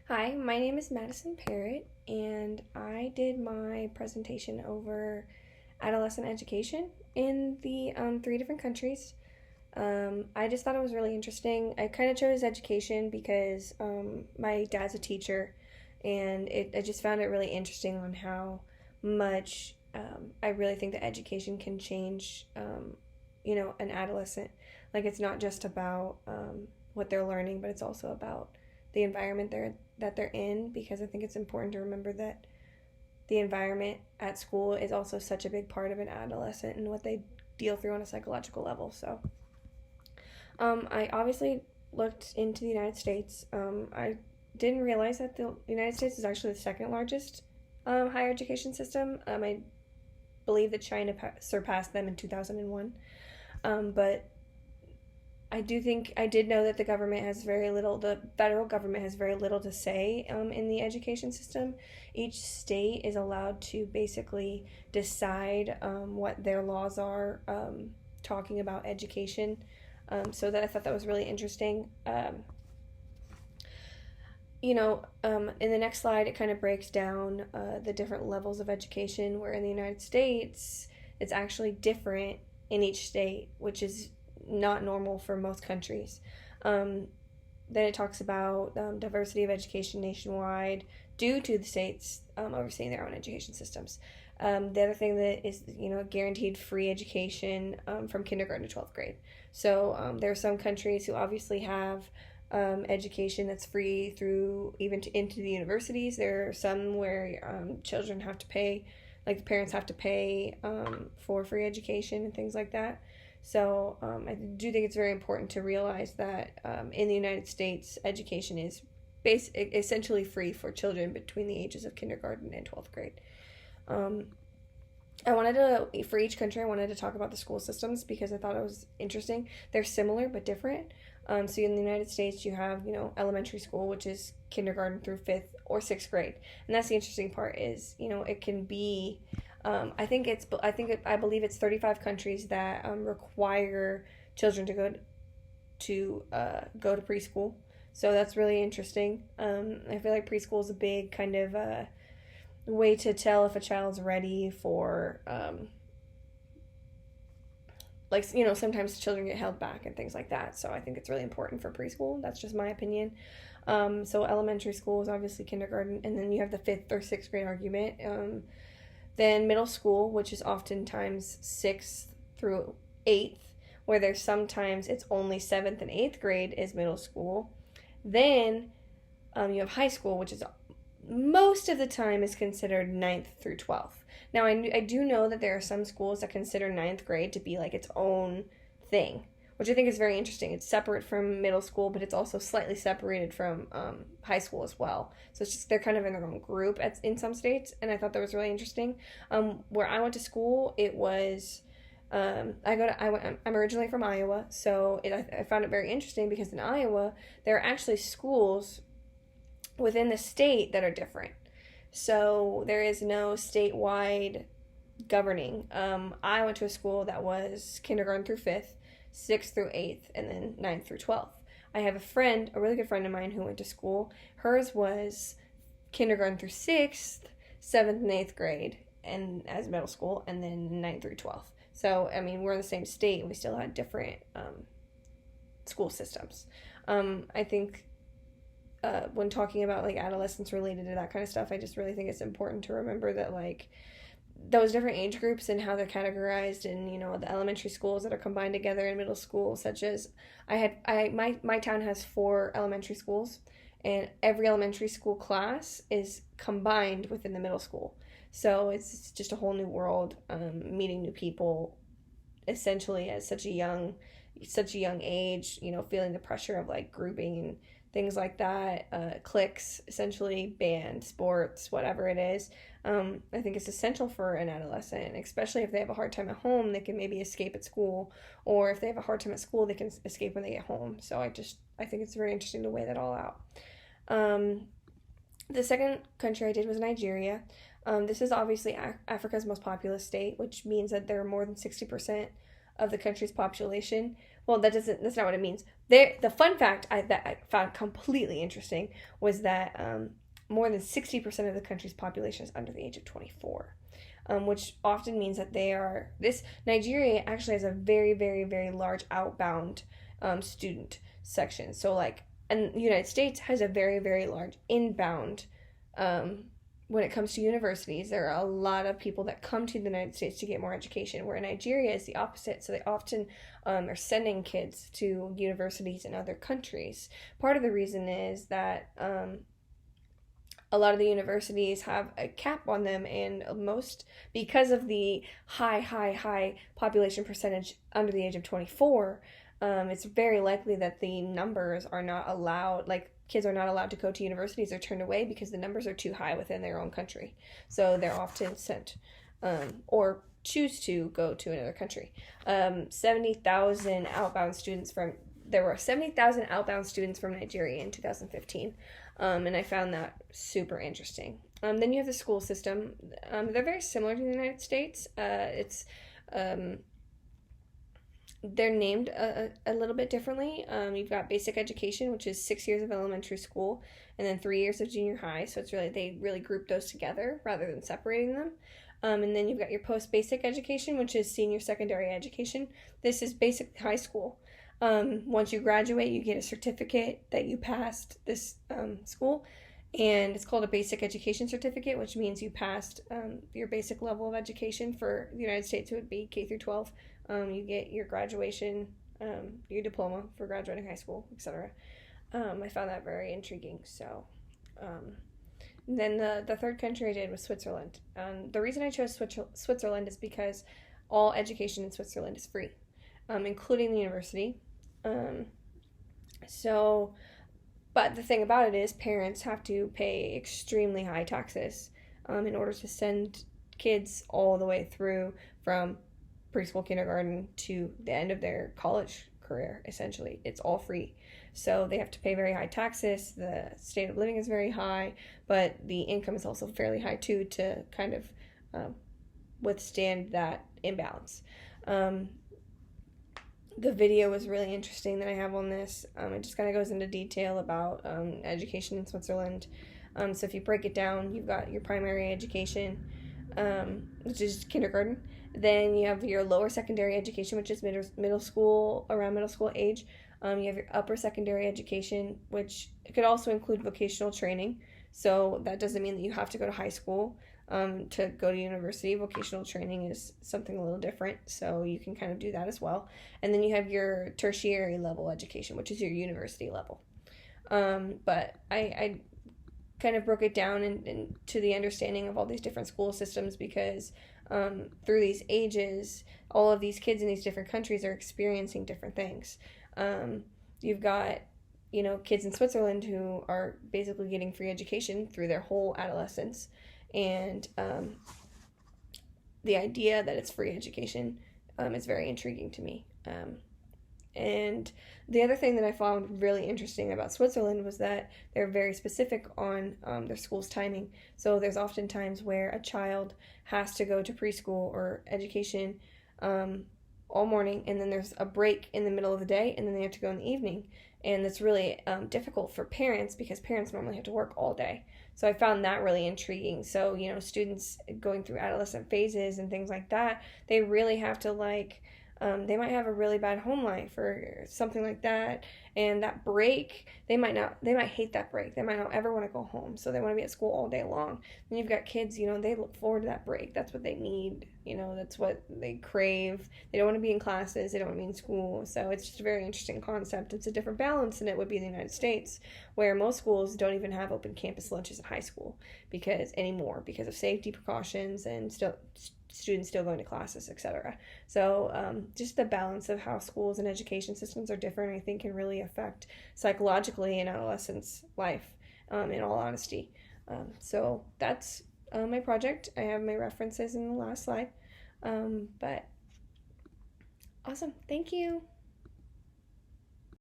Hi, my name is Madison Parrott, and I did my presentation over adolescent education in the three different countries. I just thought it was really interesting. I kind of chose education because my dad's a teacher, and I just found it really interesting on how much I really think that education can change, an adolescent. Like, it's not just about what they're learning, but it's also about the environment they're in, because I think it's important to remember that the environment at school is also such a big part of an adolescent and what they deal through on a psychological level. So I obviously looked into the United States. I didn't realize that the United States is actually the second largest higher education system. I believe that China surpassed them in 2001. But I did know that the federal government has very little to say in the education system. Each state is allowed to basically decide what their laws are talking about education. So that I thought that was really interesting. In the next slide, it kind of breaks down the different levels of education, where in the United States, it's actually different in each state, which is not normal for most countries. Then it talks about diversity of education nationwide due to the states overseeing their own education systems. The other thing that is, guaranteed free education from kindergarten to 12th grade. So there are some countries who obviously have education that's free through into the universities. There are some where children have to pay, like the parents have to pay for free education and things like that. So I do think it's very important to realize that in the United States, education is essentially free for children between the ages of kindergarten and 12th grade. Um, for each country, I wanted to talk about the school systems because I thought it was interesting. They're similar but different. So in the United States, you have, elementary school, which is kindergarten through 5th or 6th grade. And that's the interesting part is, it can be, I believe it's 35 countries that require children to go to preschool. So that's really interesting. I feel like preschool is a big kind of way to tell if a child's ready for sometimes children get held back and things like that. So I think it's really important for preschool. That's just my opinion. So elementary school is obviously kindergarten, and then you have the 5th or 6th grade argument. Then middle school, which is oftentimes 6th through 8th, where there's sometimes it's only 7th and 8th grade is middle school. Then you have high school, which is most of the time is considered 9th through 12th. Now, I do know that there are some schools that consider 9th grade to be like its own thing, which I think is very interesting. It's separate from middle school, but it's also slightly separated from high school as well. So it's just they're kind of in their own group in some states, and I thought that was really interesting. Where I went to school, it was I'm originally from Iowa, so I found it very interesting because in Iowa there are actually schools within the state that are different. So there is no statewide governing. I went to a school that was kindergarten through 5th, 6th through 8th, and then 9th through 12th. I have a really good friend of mine who went to school. Hers was kindergarten through 6th, 7th and 8th grade, and as middle school, and then 9th through 12th. So, I mean, we're in the same state, and we still had different school systems. I think when talking about like adolescence related to that kind of stuff, I just really think it's important to remember that like those different age groups and how they're categorized in the elementary schools that are combined together in middle school, such as my town has 4 elementary schools, and every elementary school class is combined within the middle school. So it's just a whole new world, meeting new people essentially at such a young age, feeling the pressure of like grouping and things like that, cliques, essentially, band, sports, whatever it is. I think it's essential for an adolescent, especially if they have a hard time at home, they can maybe escape at school, or if they have a hard time at school, they can escape when they get home. So I think it's very interesting to weigh that all out. The second country I did was Nigeria. This is obviously Africa's most populous state, which means that there are more than 60% of the country's population, Well, that's not what it means. The fun fact that I found completely interesting was that more than 60% of the country's population is under the age of 24. Which often means that Nigeria actually has a very, very, very large outbound student section. So, like, and the United States has a very, very large inbound. When it comes to universities, there are a lot of people that come to the United States to get more education, where Nigeria is the opposite. So they often are sending kids to universities in other countries. Part of the reason is that a lot of the universities have a cap on them, and because of the high population percentage under the age of 24, it's very likely that the numbers are not allowed, like, kids are not allowed to go to universities or turned away because the numbers are too high within their own country. So they're often sent or choose to go to another country. 70,000 outbound students there were 70,000 outbound students from Nigeria in 2015. And I found that super interesting. Then you have the school system. They're very similar to the United States. They're named a little bit differently. You've got basic education, which is 6 years of elementary school, and then 3 years of junior high. So they really group those together rather than separating them. And then you've got your post-basic education, which is senior secondary education. This is basic high school. Once you graduate, you get a certificate that you passed this school, and it's called a basic education certificate, which means you passed your basic level of education. For the United States, it would be K through 12. You get your graduation, your diploma for graduating high school, etc. I found that very intriguing. So, then the third country I did was Switzerland. The reason I chose Switzerland is because all education in Switzerland is free, including the university. But the thing about it is parents have to pay extremely high taxes in order to send kids all the way through from preschool, kindergarten to the end of their college career. Essentially, it's all free. So they have to pay very high taxes. The state of living is very high, but the income is also fairly high too, to kind of withstand that imbalance. The video was really interesting that I have on this. It just kind of goes into detail about education in Switzerland. So if you break it down, you've got your primary education, which is kindergarten. Then you have your lower secondary education, which is middle school, around middle school age. You have your upper secondary education, which could also include vocational training. So that doesn't mean that you have to go to high school to go to university. Vocational training is something a little different, so you can kind of do that as well. And then you have your tertiary level education, which is your university level. But I kind of broke it down into the understanding of all these different school systems, because through these ages, all of these kids in these different countries are experiencing different things. You've got, kids in Switzerland who are basically getting free education through their whole adolescence. And the idea that it's free education is very intriguing to me. And the other thing that I found really interesting about Switzerland was that they're very specific on their school's timing. So there's often times where a child has to go to preschool or education all morning, and then there's a break in the middle of the day, and then they have to go in the evening. And it's really difficult for parents, because parents normally have to work all day. So I found that really intriguing. So, students going through adolescent phases and things like that, they really have to they might have a really bad home life or something like that. And that break, they might hate that break. They might not ever want to go home. So they want to be at school all day long. Then you've got kids, they look forward to that break. That's what they need. That's what they crave. They don't want to be in classes. They don't want to be in school. So it's just a very interesting concept. It's a different balance than it would be in the United States, where most schools don't even have open campus lunches in high school because of safety precautions and students still going to classes, etc. So just the balance of how schools and education systems are different, I think, can really affect psychologically an adolescent's life, in all honesty. So that's my project. I have my references in the last slide. But awesome. Thank you.